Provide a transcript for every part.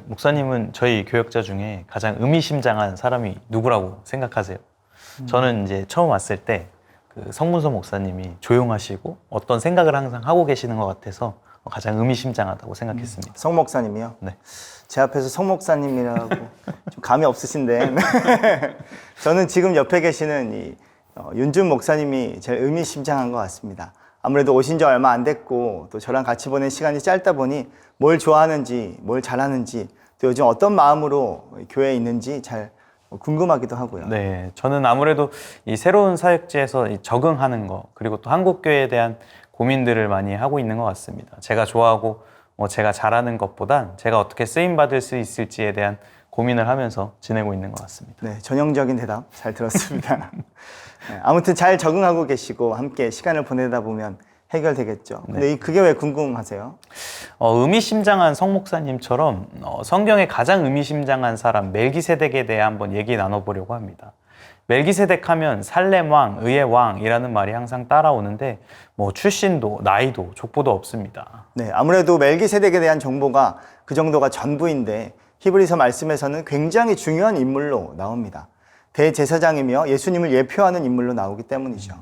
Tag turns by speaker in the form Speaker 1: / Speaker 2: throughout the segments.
Speaker 1: 목사님은 저희 교역자 중에 가장 의미심장한 사람이 누구라고 생각하세요? 저는 이제 처음 왔을 때 그 성문서 목사님이 조용하시고 어떤 생각을 항상 하고 계시는 것 같아서 가장 의미심장하다고 생각했습니다.
Speaker 2: 성 목사님이요?
Speaker 1: 네.
Speaker 2: 제 앞에서 성 목사님이라고 좀 감이 없으신데 저는 지금 옆에 계시는 윤준 목사님이 제일 의미심장한 것 같습니다. 아무래도 오신 지 얼마 안 됐고 또 저랑 같이 보낸 시간이 짧다 보니 뭘 좋아하는지 뭘 잘하는지 또 요즘 어떤 마음으로 교회에 있는지 잘 궁금하기도 하고요.
Speaker 1: 네, 저는 아무래도 이 새로운 사역지에서 적응하는 거 그리고 또 한국교회에 대한 고민들을 많이 하고 있는 것 같습니다. 제가 좋아하고 제가 잘하는 것보단 제가 어떻게 쓰임받을 수 있을지에 대한 고민을 하면서 지내고 있는 것 같습니다.
Speaker 2: 네, 전형적인 대답 잘 들었습니다. 네, 아무튼 잘 적응하고 계시고 함께 시간을 보내다 보면 해결되겠죠. 근데 그게 왜 궁금하세요?
Speaker 1: 의미심장한 성 목사님처럼 성경의 가장 의미심장한 사람 멜기세덱에 대해 한번 얘기 나눠보려고 합니다. 멜기세덱 하면 살렘 왕, 의의 왕이라는 말이 항상 따라오는데 출신도 나이도 족보도 없습니다.
Speaker 2: 네, 아무래도 멜기세덱에 대한 정보가 그 정도가 전부인데 히브리서 말씀에서는 굉장히 중요한 인물로 나옵니다. 대제사장이며 예수님을 예표하는 인물로 나오기 때문이죠.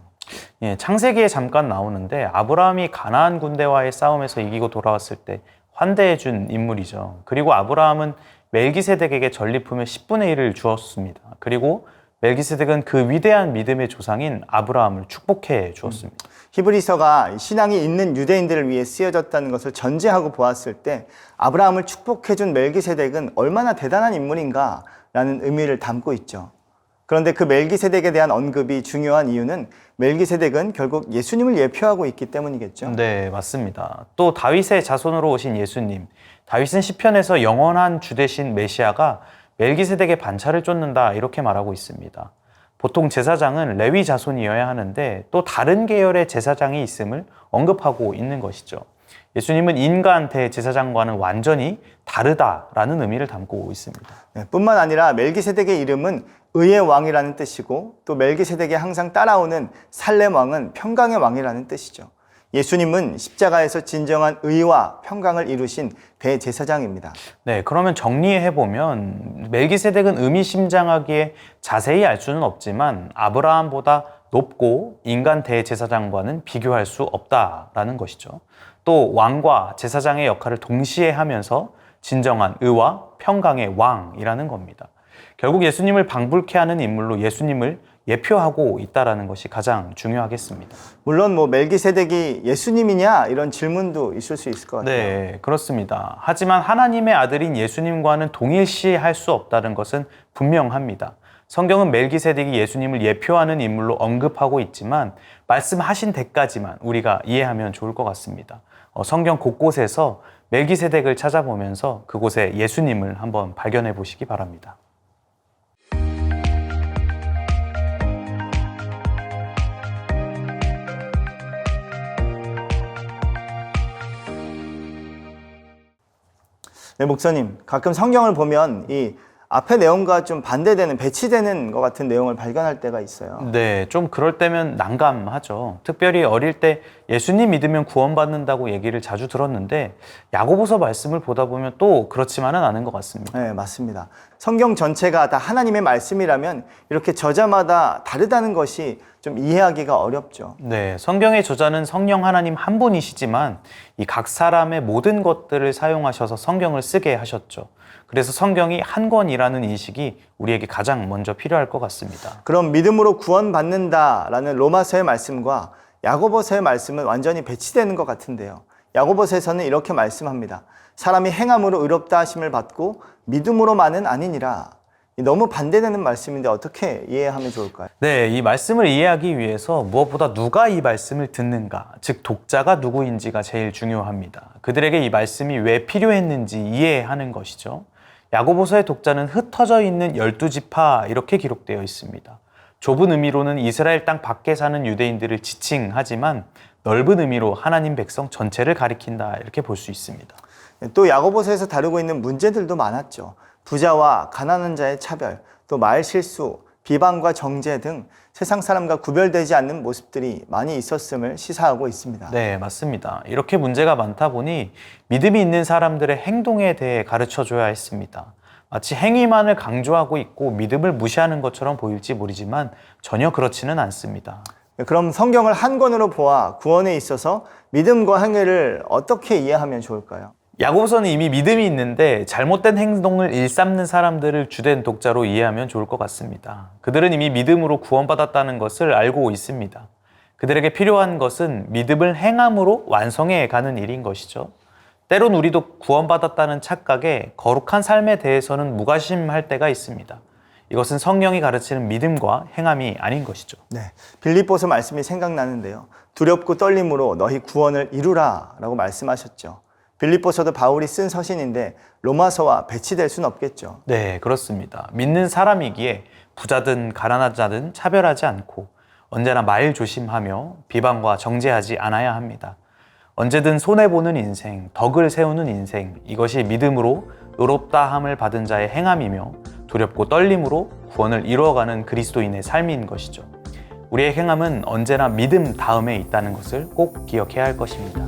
Speaker 1: 예, 창세기에 잠깐 나오는데 아브라함이 가나안 군대와의 싸움에서 이기고 돌아왔을 때 환대해 준 인물이죠. 그리고 아브라함은 멜기세덱에게 전리품의 10분의 1을 주었습니다. 그리고 멜기세덱은 그 위대한 믿음의 조상인 아브라함을 축복해 주었습니다.
Speaker 2: 히브리서가 신앙이 있는 유대인들을 위해 쓰여졌다는 것을 전제하고 보았을 때 아브라함을 축복해준 멜기세덱은 얼마나 대단한 인물인가라는 의미를 담고 있죠. 그런데 그 멜기세덱에 대한 언급이 중요한 이유는 멜기세덱은 결국 예수님을 예표하고 있기 때문이겠죠.
Speaker 1: 네, 맞습니다. 또 다윗의 자손으로 오신 예수님, 다윗은 시편에서 영원한 주 되신 메시아가 멜기세덱의 반차를 쫓는다 이렇게 말하고 있습니다. 보통 제사장은 레위 자손이어야 하는데 또 다른 계열의 제사장이 있음을 언급하고 있는 것이죠. 예수님은 인간 대제사장과는 완전히 다르다라는 의미를 담고 있습니다.
Speaker 2: 네, 뿐만 아니라 멜기세덱의 이름은 의의 왕이라는 뜻이고 또 멜기세덱에 항상 따라오는 살렘 왕은 평강의 왕이라는 뜻이죠. 예수님은 십자가에서 진정한 의와 평강을 이루신 대제사장입니다.
Speaker 1: 네, 그러면 정리해보면 멜기세덱은 의미심장하기에 자세히 알 수는 없지만 아브라함보다 높고 인간 대제사장과는 비교할 수 없다라는 것이죠. 또 왕과 제사장의 역할을 동시에 하면서 진정한 의와 평강의 왕이라는 겁니다. 결국 예수님을 방불케 하는 인물로 예수님을 예표하고 있다는 것이 가장 중요하겠습니다.
Speaker 2: 물론 멜기세덱이 예수님이냐 이런 질문도 있을 수 있을 것 같아요.
Speaker 1: 네, 그렇습니다. 하지만 하나님의 아들인 예수님과는 동일시할 수 없다는 것은 분명합니다. 성경은 멜기세덱이 예수님을 예표하는 인물로 언급하고 있지만 말씀하신 데까지만 우리가 이해하면 좋을 것 같습니다. 성경 곳곳에서 멜기세덱을 찾아보면서 그곳에 예수님을 한번 발견해 보시기 바랍니다.
Speaker 2: 네, 목사님, 가끔 성경을 보면 이 앞의 내용과 좀 반대되는, 배치되는 것 같은 내용을 발견할 때가 있어요.
Speaker 1: 네, 좀 그럴 때면 난감하죠. 특별히 어릴 때 예수님 믿으면 구원받는다고 얘기를 자주 들었는데 야고보서 말씀을 보다 보면 또 그렇지만은 않은 것 같습니다.
Speaker 2: 네, 맞습니다. 성경 전체가 다 하나님의 말씀이라면 이렇게 저자마다 다르다는 것이 좀 이해하기가 어렵죠.
Speaker 1: 네, 성경의 저자는 성령 하나님 한 분이시지만 이 각 사람의 모든 것들을 사용하셔서 성경을 쓰게 하셨죠. 그래서 성경이 한 권이라는 인식이 우리에게 가장 먼저 필요할 것 같습니다.
Speaker 2: 그럼 믿음으로 구원받는다라는 로마서의 말씀과 야고보서의 말씀은 완전히 배치되는 것 같은데요. 야고보서에서는 이렇게 말씀합니다. 사람이 행함으로 의롭다 하심을 받고 믿음으로만은 아니니라. 너무 반대되는 말씀인데 어떻게 이해하면 좋을까요?
Speaker 1: 네, 이 말씀을 이해하기 위해서 무엇보다 누가 이 말씀을 듣는가, 즉 독자가 누구인지가 제일 중요합니다. 그들에게 이 말씀이 왜 필요했는지 이해하는 것이죠. 야고보서의 독자는 흩어져 있는 12지파 이렇게 기록되어 있습니다. 좁은 의미로는 이스라엘 땅 밖에 사는 유대인들을 지칭하지만 넓은 의미로 하나님 백성 전체를 가리킨다 이렇게 볼 수 있습니다.
Speaker 2: 또 야고보서에서 다루고 있는 문제들도 많았죠. 부자와 가난한 자의 차별, 또 말 실수, 비방과 정죄 등 세상 사람과 구별되지 않는 모습들이 많이 있었음을 시사하고 있습니다.
Speaker 1: 네, 맞습니다. 이렇게 문제가 많다 보니 믿음이 있는 사람들의 행동에 대해 가르쳐 줘야 했습니다. 마치 행위만을 강조하고 있고 믿음을 무시하는 것처럼 보일지 모르지만 전혀 그렇지는 않습니다.
Speaker 2: 그럼 성경을 한 권으로 보아 구원에 있어서 믿음과 행위를 어떻게 이해하면 좋을까요?
Speaker 1: 야고보서는 이미 믿음이 있는데 잘못된 행동을 일삼는 사람들을 주된 독자로 이해하면 좋을 것 같습니다. 그들은 이미 믿음으로 구원받았다는 것을 알고 있습니다. 그들에게 필요한 것은 믿음을 행함으로 완성해 가는 일인 것이죠. 때론 우리도 구원받았다는 착각에 거룩한 삶에 대해서는 무관심할 때가 있습니다. 이것은 성경이 가르치는 믿음과 행함이 아닌 것이죠.
Speaker 2: 네, 빌립보서 말씀이 생각나는데요. 두렵고 떨림으로 너희 구원을 이루라 라고 말씀하셨죠. 빌립보서도 바울이 쓴 서신인데 로마서와 배치될 수는 없겠죠.
Speaker 1: 네, 그렇습니다. 믿는 사람이기에 부자든 가난한 자든 차별하지 않고 언제나 말 조심하며 비방과 정죄하지 않아야 합니다. 언제든 손해보는 인생, 덕을 세우는 인생, 이것이 믿음으로 의롭다함을 받은 자의 행함이며 두렵고 떨림으로 구원을 이루어가는 그리스도인의 삶인 것이죠. 우리의 행함은 언제나 믿음 다음에 있다는 것을 꼭 기억해야 할 것입니다.